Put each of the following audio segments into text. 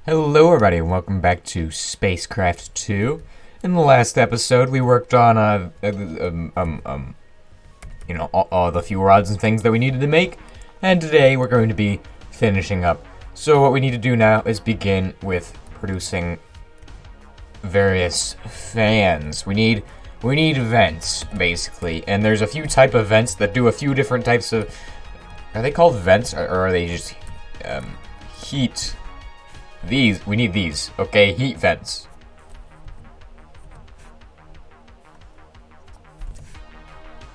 Hello everybody and welcome back to Spacecraft 2. In the last episode we worked on all the few rods and things that we needed to make, and today we're going to be finishing up. So what we need to do now is begin with producing various fans. We need vents basically, and there's a few type of vents that do a few different types of. Are they called vents or are they just heat? We need these, okay? Heat vents.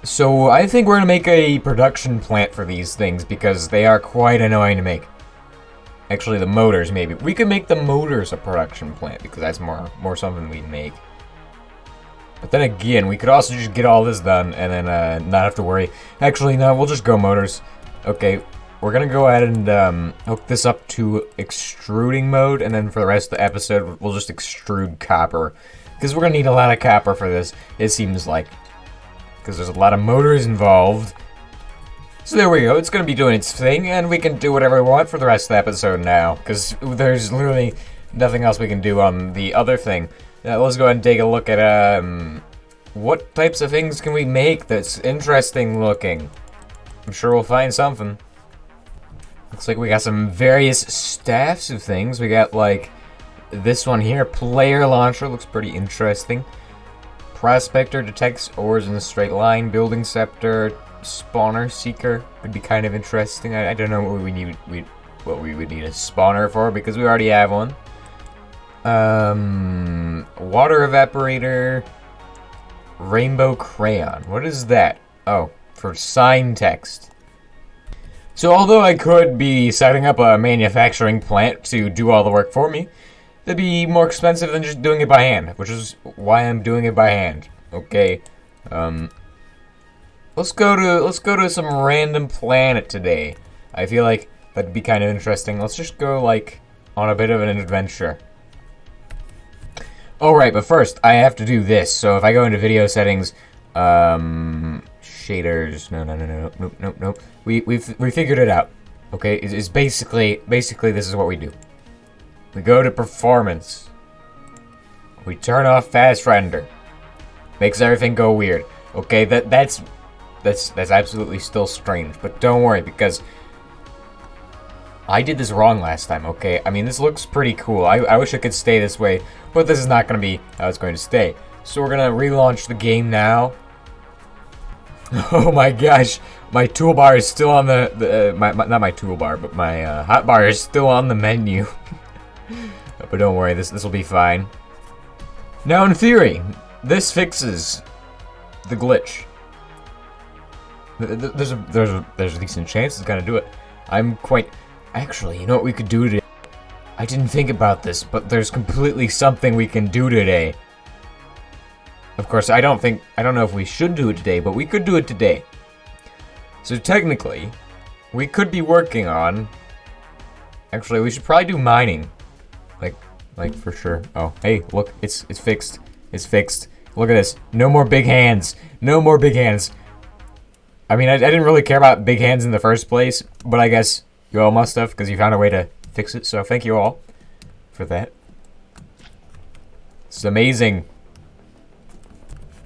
So I think we're gonna make a production plant for these things because they are quite annoying to make. Actually, the motors maybe. We could make the motors a production plant because that's more something we'd make. But then again, we could also just get all this done and then not have to worry. Actually, no, we'll just go motors. Okay. We're gonna go ahead and hook this up to extruding mode, and then for the rest of the episode, we'll just extrude copper. Because we're gonna need a lot of copper for this, it seems like. Because there's a lot of motors involved. So there we go, it's gonna be doing its thing, and we can do whatever we want for the rest of the episode now. Because there's literally nothing else we can do on the other thing. Now, let's go ahead and take a look at, what types of things can we make that's interesting looking? I'm sure we'll find something. Looks like we got some various staffs of things. We got like this one here, player launcher, looks pretty interesting. Prospector detects ores in a straight line. Building scepter, spawner seeker could be kind of interesting. I don't know what we would need a spawner for because we already have one. Water evaporator, rainbow crayon. What is that? Oh, for sign text. So although I could be setting up a manufacturing plant to do all the work for me, that'd be more expensive than just doing it by hand, which is why I'm doing it by hand. Okay, let's go to some random planet today. I feel like that'd be kind of interesting. Let's just go like on a bit of an adventure. Alright, but first I have to do this. So if I go into video settings, shaders. Nope. We figured it out. Okay, it's basically this is what we do. We go to performance. We turn off fast render. Makes everything go weird. Okay, that's absolutely still strange, but don't worry because I did this wrong last time. Okay, I mean this looks pretty cool. I wish it could stay this way, but this is not going to be how it's going to stay. So we're gonna relaunch the game now. Oh my gosh, my toolbar is still on not my toolbar, but my hotbar is still on the menu. But don't worry, this will be fine. Now in theory, this fixes the glitch. There's a decent chance it's gonna do it. Actually, you know what we could do today? I didn't think about this, but there's completely something we can do today. Of course, I don't know if we should do it today, but we could do it today. So technically, we could be working on. Actually, we should probably do mining, like for sure. Oh, hey, look, it's fixed. It's fixed. Look at this. No more big hands. No more big hands. I mean, I didn't really care about big hands in the first place, but I guess you all must have because you found a way to fix it. So thank you all for that. It's amazing.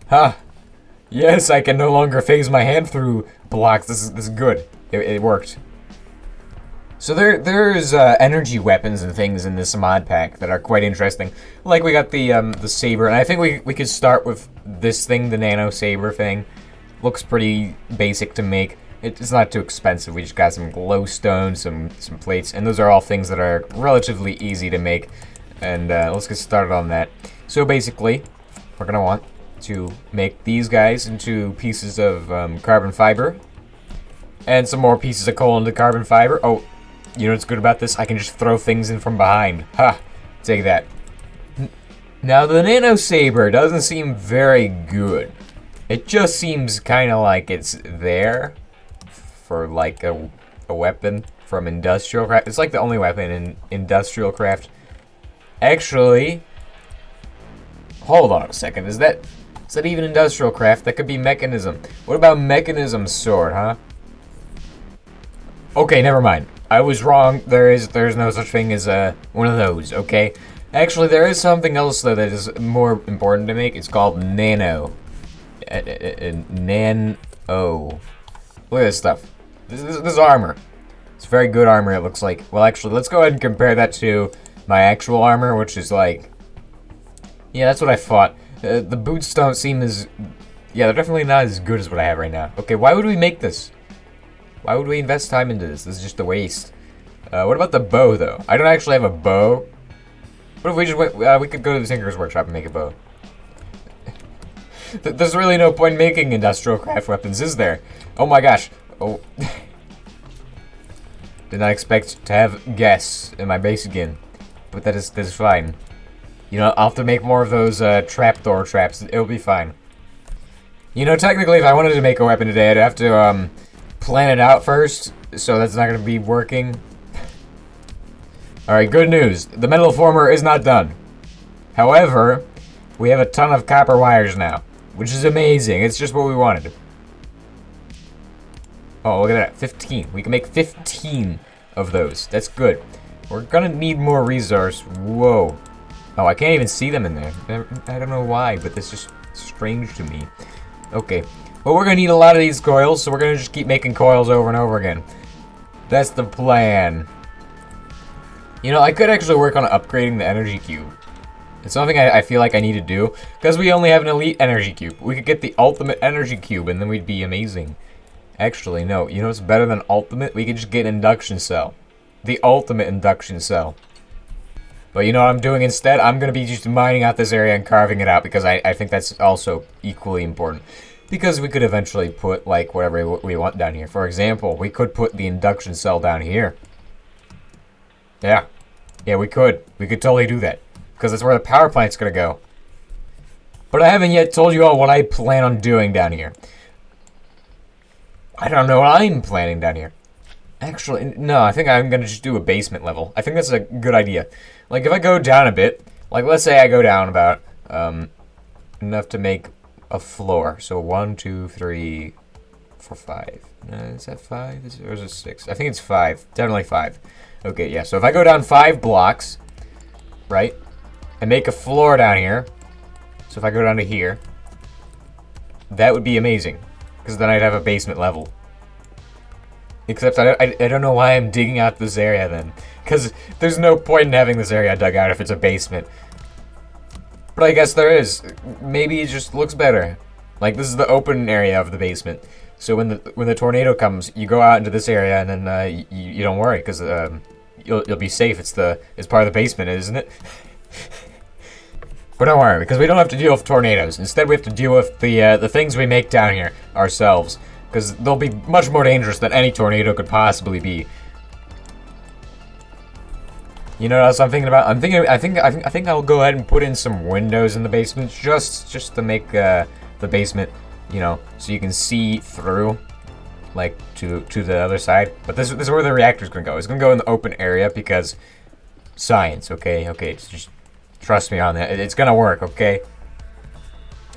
Huh. Yes, I can no longer phase my hand through blocks. This is good. It worked. So there's energy weapons and things in this mod pack that are quite interesting. Like we got the saber, and I think we could start with this thing, the nano saber thing. Looks pretty basic to make. It's not too expensive. We just got some glowstone, some plates, and those are all things that are relatively easy to make. And let's get started on that. So basically, we're gonna want to make these guys into pieces of carbon fiber, and some more pieces of coal into carbon fiber. Oh, you know what's good about this? I can just throw things in from behind. Ha! Take that. Now the nano saber doesn't seem very good. It just seems kind of like it's there for like a weapon from industrial craft. It's like the only weapon in industrial craft. Actually, hold on a second. Is that even industrial craft? That could be mechanism. What about mechanism sword, huh? Okay, never mind. I was wrong. There's no such thing as one of those. Okay. Actually, there is something else though that is more important to make. It's called nano. Nano. Look at this stuff. This armor. It's very good armor. It looks like. Well, actually, let's go ahead and compare that to my actual armor, which is like. Yeah, that's what I thought. The boots don't seem as. Yeah, they're definitely not as good as what I have right now. Okay, why would we make this? Why would we invest time into this? This is just a waste. What about the bow, though? I don't actually have a bow. What if we just went... we could go to the Tinker's Workshop and make a bow. There's really no point in making industrial craft weapons, is there? Oh my gosh. Oh. Did not expect to have geuss in my base again. But that is fine. You know, I'll have to make more of those trapdoor traps. It'll be fine. You know, technically, if I wanted to make a weapon today, I'd have to plan it out first. So that's not going to be working. Alright, good news. The metal former is not done. However, we have a ton of copper wires now, which is amazing. It's just what we wanted. Oh, look at that. 15. We can make 15 of those. That's good. We're gonna need more resource. Whoa. Oh, I can't even see them in there. I don't know why, but that's just strange to me. Okay. Well, we're gonna need a lot of these coils, so we're gonna just keep making coils over and over again. That's the plan. You know, I could actually work on upgrading the energy cube. It's something I feel like I need to do, because we only have an elite energy cube. We could get the ultimate energy cube, and then we'd be amazing. Actually, no. You know what's better than ultimate? We could just get an induction cell. The ultimate induction cell. But you know what I'm doing instead? I'm going to be just mining out this area and carving it out, because I think that's also equally important. Because we could eventually put, like, whatever we want down here. For example, we could put the induction cell down here. Yeah. Yeah, we could. We could totally do that. Because that's where the power plant's going to go. But I haven't yet told you all what I plan on doing down here. I don't know what I'm planning down here. Actually, no, I think I'm going to just do a basement level. I think that's a good idea. Like, if I go down a bit, like, let's say I go down about enough to make a floor. So 1, 2, 3, 4, 5. Is that 5? Or is it 6? I think it's 5. Definitely 5. Okay, yeah, so if I go down 5 blocks, right, and make a floor down here, so if I go down to here, that would be amazing, because then I'd have a basement level. Except I don't know why I'm digging out this area then, because there's no point in having this area dug out if it's a basement. But I guess there is. Maybe it just looks better. Like, this is the open area of the basement. So when the tornado comes, you go out into this area, and then you don't worry, because you'll be safe. It's part of the basement, isn't it? But don't worry, because we don't have to deal with tornadoes. Instead, we have to deal with the things we make down here ourselves, because they'll be much more dangerous than any tornado could possibly be. You know what else I'm thinking about? I think I'll go ahead and put in some windows in the basement, just to make the basement, you know, so you can see through, like, to the other side. But this is where the reactor's gonna go. It's gonna go in the open area because science, okay? Okay, just trust me on that. It's gonna work, okay?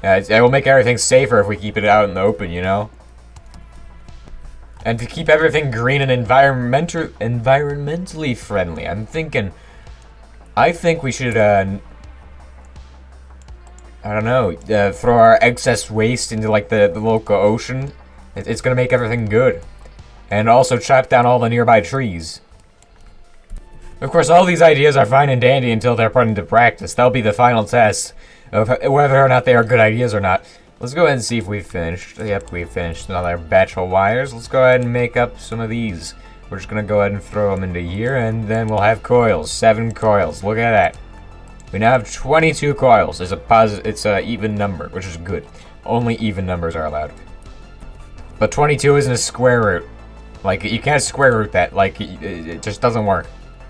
It will make everything safer if we keep it out in the open, you know? And to keep everything green and environmentally friendly, I think we should, I don't know, throw our excess waste into, like, the local ocean. It's gonna make everything good. And also chop down all the nearby trees. Of course, all these ideas are fine and dandy until they're put into practice. That'll be the final test of whether or not they are good ideas or not. Let's go ahead and see if we've finished. Yep, we've finished another batch of wires. Let's go ahead and make up some of these. We're just gonna go ahead and throw them into here, and then we'll have coils. 7 coils. Look at that. We now have 22 coils. It's a even number, which is good. Only even numbers are allowed. But 22 isn't a square root. Like, you can't square root that. Like, it just doesn't work.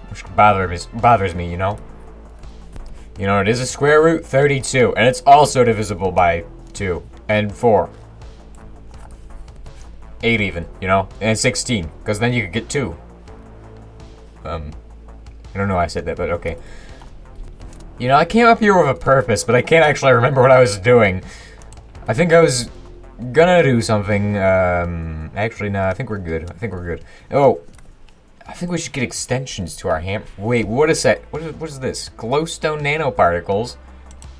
Which bothers me, you know? You know, it is a square root, 32. And it's also divisible by 2 and 4. 8 even, you know? And 16, because then you could get 2. I don't know why I said that, but okay. You know, I came up here with a purpose, but I can't actually remember what I was doing. I think I was gonna do something, actually, no, I think we're good. Oh, I think we should get extensions to our hammer. Wait, what is that? What is this? Glowstone nanoparticles?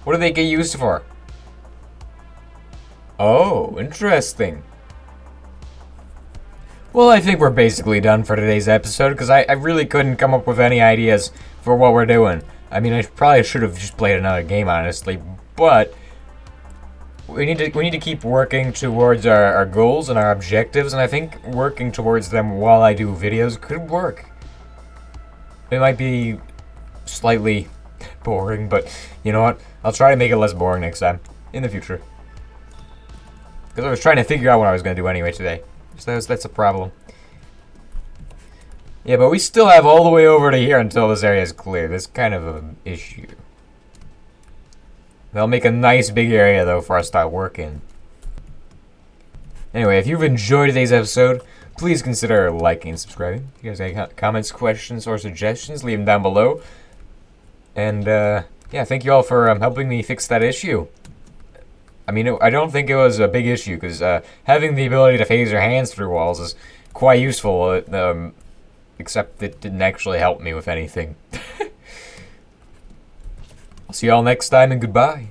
What do they get used for? Oh, interesting. Well, I think we're basically done for today's episode, because I really couldn't come up with any ideas for what we're doing. I mean, I probably should have just played another game, honestly, but we need to keep working towards our goals and our objectives, and I think working towards them while I do videos could work. It might be slightly boring, but you know what? I'll try to make it less boring next time, in the future. Because I was trying to figure out what I was going to do anyway today. So that's a problem. Yeah, but we still have all the way over to here until this area is clear. That's kind of an issue. They'll make a nice big area, though, for us to start working. Anyway, if you've enjoyed today's episode, please consider liking and subscribing. If you guys have any comments, questions, or suggestions, leave them down below. And, yeah, thank you all for helping me fix that issue. I mean, I don't think it was a big issue, because having the ability to phase your hands through walls is quite useful, except it didn't actually help me with anything. I'll see you all next time, and goodbye.